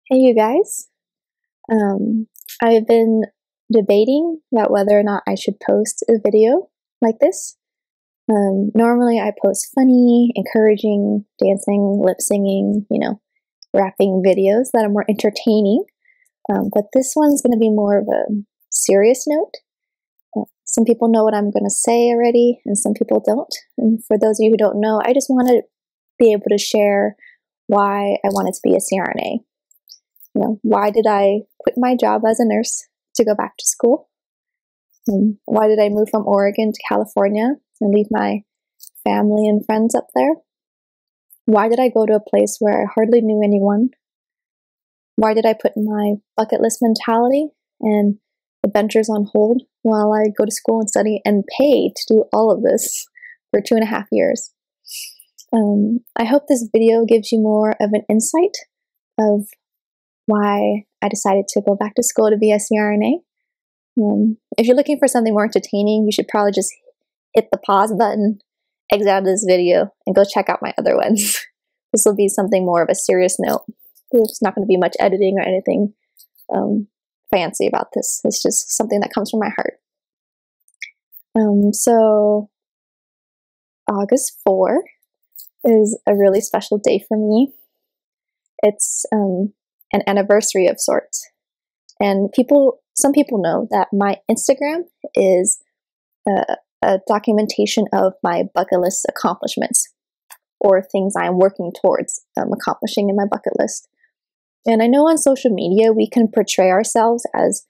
Hey, you guys. I've been debating about whether or not I should post a video like this. Normally, I post funny, encouraging, dancing, lip singing, rapping videos that are more entertaining. But this one's going to be more of a serious note. Some people know what I'm going to say already, and some people don't. And for those of you who don't know, I just want to be able to share why I wanted to be a CRNA. Why did I quit my job as a nurse to go back to school? Why did I move from Oregon to California and leave my family and friends up there? Why did I go to a place where I hardly knew anyone? Why did I put my bucket list mentality and adventures on hold while I go to school and study and pay to do all of this for 2.5 years? I hope this video gives you more of an insight of why I decided to go back to school to be a CRNA. If you're looking for something more entertaining, you should probably just hit the pause button, exit out of this video, and go check out my other ones. This will be something more of a serious note. There's not going to be much editing or anything fancy about this. It's just something that comes from my heart. So August 4 is a really special day for me. It's an anniversary of sorts. And some people know that my Instagram is a documentation of my bucket list accomplishments or things I'm working towards accomplishing in my bucket list. And I know on social media we can portray ourselves as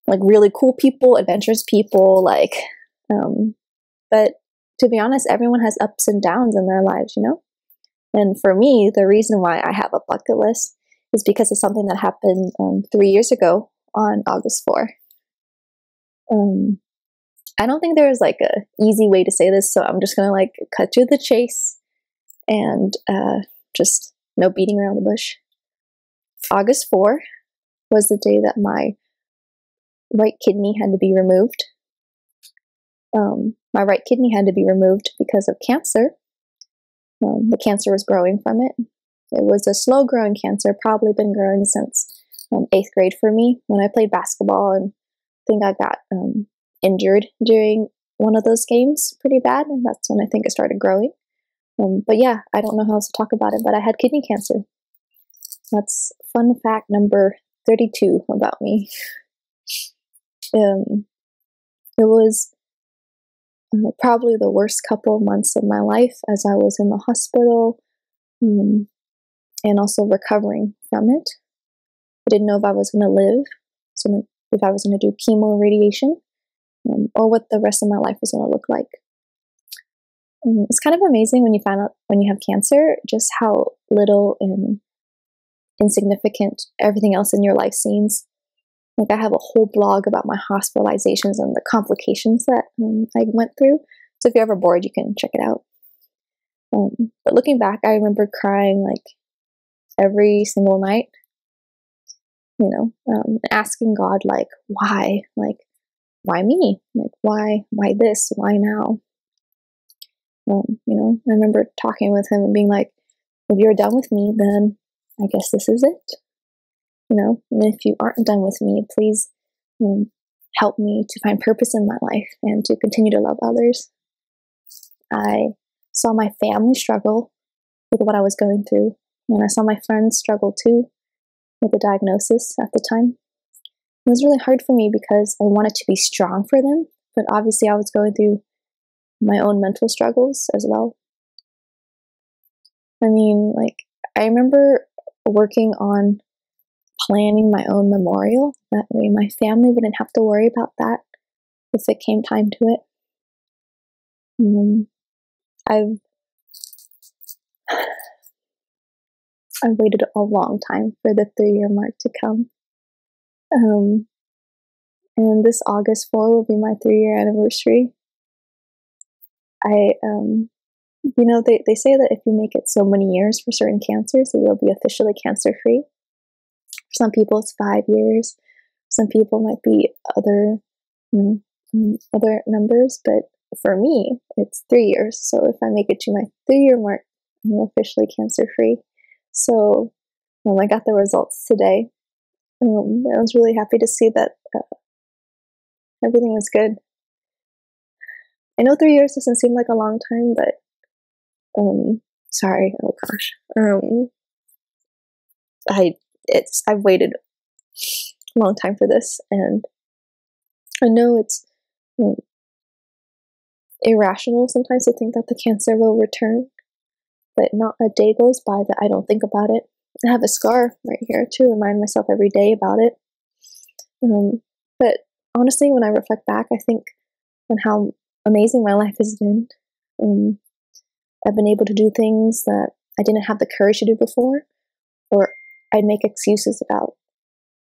like really cool people, adventurous people, but to be honest, everyone has ups and downs in their lives, And for me, the reason why I have a bucket list is because of something that happened 3 years ago on August 4. I don't think there's like a easy way to say this, so I'm just gonna cut to the chase and just no beating around the bush. August 4 was the day that my right kidney had to be removed. My right kidney had to be removed because of cancer. The cancer was growing from it. It was a slow-growing cancer, probably been growing since 8th grade for me when I played basketball, and I think I got injured during one of those games pretty bad, and that's when I think it started growing. But yeah, I don't know how else to talk about it, but I had kidney cancer. That's fun fact number 32 about me. It was probably the worst couple of months of my life as I was in the hospital and also recovering from it. I didn't know if I was going to live, so if I was going to do chemo radiation, or what the rest of my life was going to look like. It's kind of amazing when you find out when you have cancer just how little and insignificant everything else in your life seems. I have a whole blog about my hospitalizations and the complications that I went through. So if you're ever bored, you can check it out. But looking back, I remember crying every single night, asking God, why? Why me? Why this? Why now? I remember talking with him and being like, if you're done with me, then I guess this is it. And if you aren't done with me, please help me to find purpose in my life and to continue to love others. I saw my family struggle with what I was going through, and I saw my friends struggle too with the diagnosis at the time. It was really hard for me because I wanted to be strong for them, but obviously I was going through my own mental struggles as well. I remember working on planning my own memorial. That way my family wouldn't have to worry about that if it came time to it. I've waited a long time for the 3-year mark to come. And this August 4 will be my 3-year anniversary. They say that if you make it so many years for certain cancers, that you'll be officially cancer-free. For some people, it's 5 years. Some people might be other numbers, but for me, it's 3 years. So if I make it to my 3-year mark, I'm officially cancer-free. So I got the results today. I was really happy to see that everything was good. I know 3 years doesn't seem like a long time, but sorry, oh gosh, I've waited a long time for this, and I know it's irrational sometimes to think that the cancer will return, but not a day goes by that I don't think about it. I have a scar right here to remind myself every day about it. But honestly, when I reflect back, I think on how amazing my life has been. I've been able to do things that I didn't have the courage to do before, or I'd make excuses about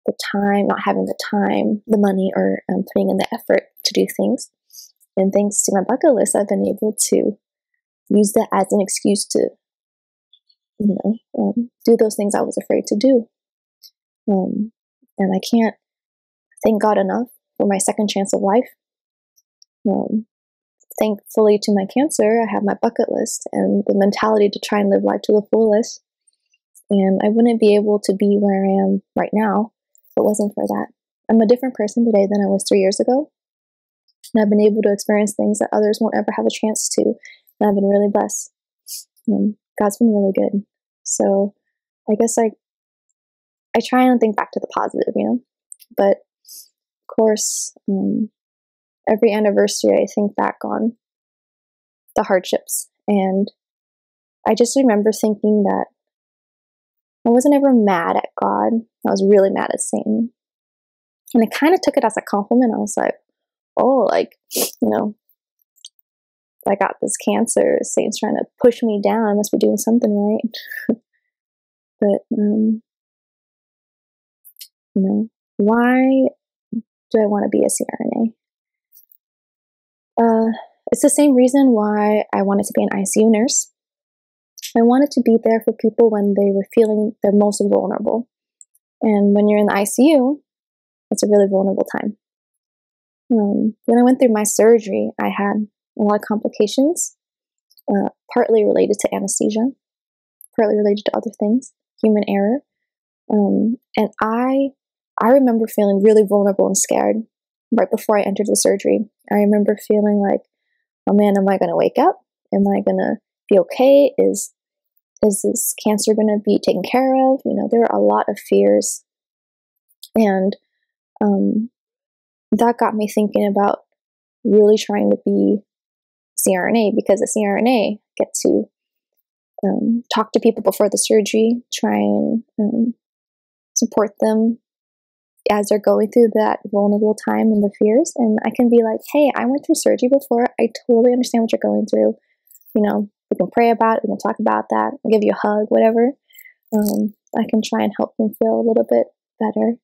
the time, not having the time, the money, or putting in the effort to do things. And thanks to my bucket list, I've been able to use that as an excuse to, do those things I was afraid to do. And I can't thank God enough for my second chance of life. Thankfully to my cancer, I have my bucket list and the mentality to try and live life to the fullest. And I wouldn't be able to be where I am right now if it wasn't for that. I'm a different person today than I was 3 years ago. And I've been able to experience things that others won't ever have a chance to. And I've been really blessed. God's been really good. So I guess I try and think back to the positive, But of course, every anniversary I think back on the hardships. And I just remember thinking that I wasn't ever mad at God. I was really mad at Satan. And I kind of took it as a compliment. I was like, oh, I got this cancer. Satan's trying to push me down. I must be doing something right. But, why do I want to be a CRNA? It's the same reason why I wanted to be an ICU nurse. I wanted to be there for people when they were feeling their most vulnerable. And when you're in the ICU, it's a really vulnerable time. When I went through my surgery, I had a lot of complications, partly related to anesthesia, partly related to other things, human error. And I remember feeling really vulnerable and scared right before I entered the surgery. I remember feeling like, oh man, am I going to wake up? Am I going to be okay? Is this cancer going to be taken care of? There were a lot of fears. And that got me thinking about really trying to be CRNA, because a CRNA get to talk to people before the surgery, try and support them as they're going through that vulnerable time and the fears. And I can be like, hey, I went through surgery before. I totally understand what you're going through. We can pray about it. We can talk about that. I'll give you a hug, whatever. I can try and help them feel a little bit better.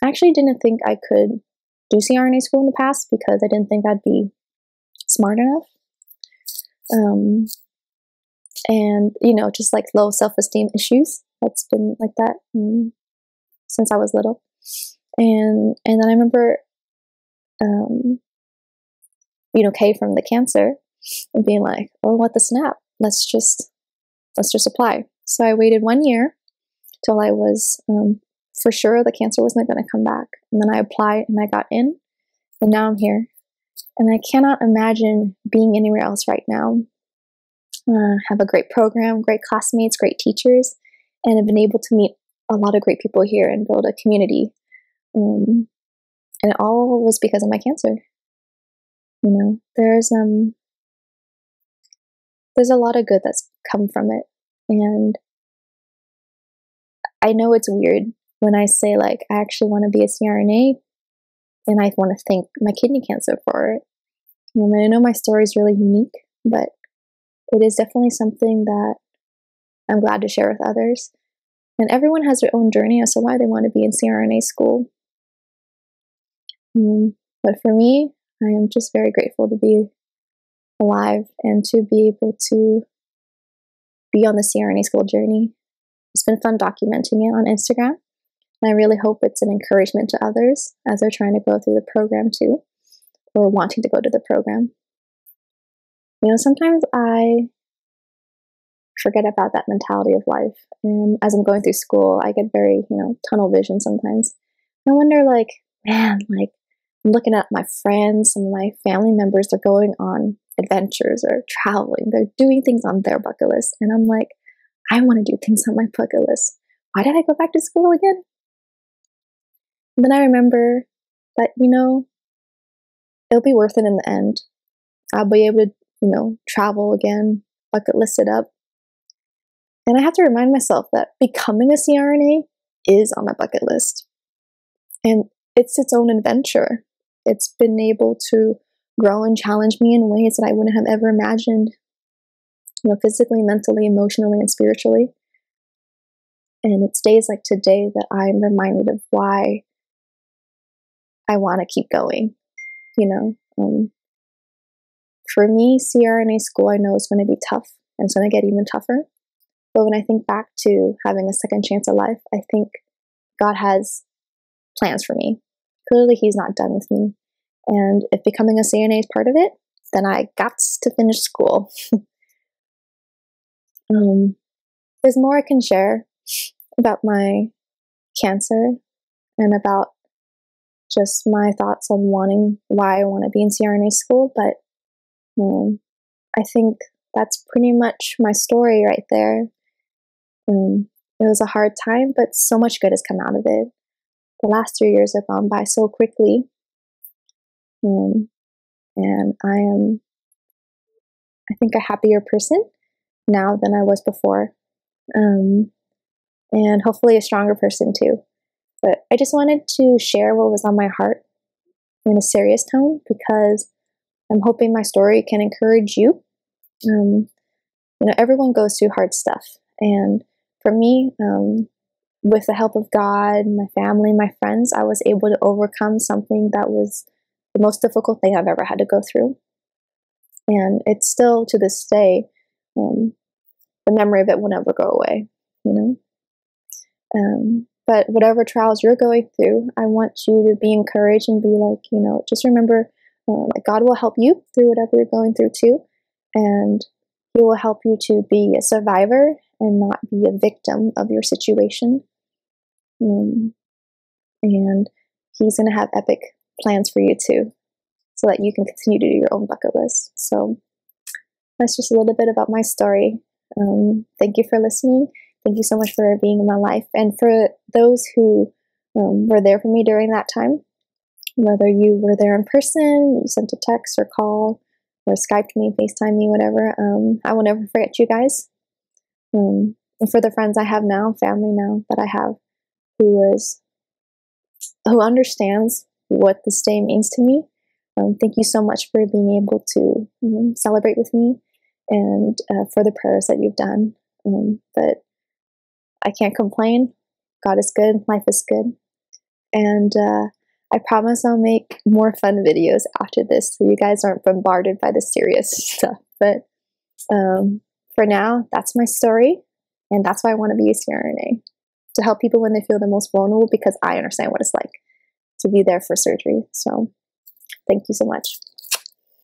I actually didn't think I could do CRNA school in the past because I didn't think I'd be smart enough. And, just like low self-esteem issues. That's been like that since I was little. And then I remember, Kay from the cancer and being like, oh, what the snap? Let's just apply. So I waited 1 year till I was for sure the cancer wasn't going to come back. And then I applied and I got in, and now I'm here. And I cannot imagine being anywhere else right now. Have a great program, great classmates, great teachers, and I've been able to meet a lot of great people here and build a community. And it all was because of my cancer. There's a lot of good that's come from it. And I know it's weird when I say, like, I actually want to be a CRNA, and I want to thank my kidney cancer for it. I know my story is really unique, but it is definitely something that I'm glad to share with others. And everyone has their own journey as to why they want to be in CRNA school. But for me, I am just very grateful to be alive and to be able to be on the CRNA school journey. It's been fun documenting it on Instagram, and I really hope it's an encouragement to others as they're trying to go through the program too, or wanting to go to the program. Sometimes I forget about that mentality of life. And as I'm going through school, I get very, tunnel vision sometimes. I wonder, like, man, like, I'm looking at my friends and my family members, they're going on adventures or traveling. They're doing things on their bucket list. And I'm like, I want to do things on my bucket list. Why did I go back to school again? And then I remember that, it'll be worth it in the end. I'll be able to, travel again, bucket list it up. And I have to remind myself that becoming a CRNA is on my bucket list. And it's its own adventure. It's been able to grow and challenge me in ways that I wouldn't have ever imagined, physically, mentally, emotionally, and spiritually. And it's days like today that I'm reminded of why I want to keep going. For me, CRNA school, I know is going to be tough, and it's going to get even tougher. But when I think back to having a second chance at life, I think God has plans for me. Clearly, He's not done with me. And if becoming a CRNA is part of it, then I got to finish school. There's more I can share about my cancer and about just my thoughts on why I want to be in CRNA school, but I think that's pretty much my story right there. It was a hard time, but so much good has come out of it. The last 3 years have gone by so quickly, and I am, I think, a happier person now than I was before, and hopefully a stronger person too. But I just wanted to share what was on my heart in a serious tone, because I'm hoping my story can encourage you. Everyone goes through hard stuff, and for me, with the help of God, my family, my friends, I was able to overcome something that was the most difficult thing I've ever had to go through. And it's still, to this day, the memory of it will never go away, But whatever trials you're going through, I want you to be encouraged and be like, just remember, God will help you through whatever you're going through too. And He will help you to be a survivor and not be a victim of your situation. And He's going to have epic plans for you too, so that you can continue to do your own bucket list. So that's just a little bit about my story. Thank you for listening. Thank you so much for being in my life. And for those who were there for me during that time, whether you were there in person, you sent a text or call, or Skyped me, FaceTime me, whatever, I will never forget you guys. And for the friends I have now, family now that I have, who understands what this day means to me, thank you so much for being able to celebrate with me, and for the prayers that you've done. But I can't complain. God is good. Life is good. And I promise I'll make more fun videos after this, so you guys aren't bombarded by the serious stuff. But for now, that's my story. And that's why I want to be a CRNA, to help people when they feel the most vulnerable, because I understand what it's like to be there for surgery. So thank you so much.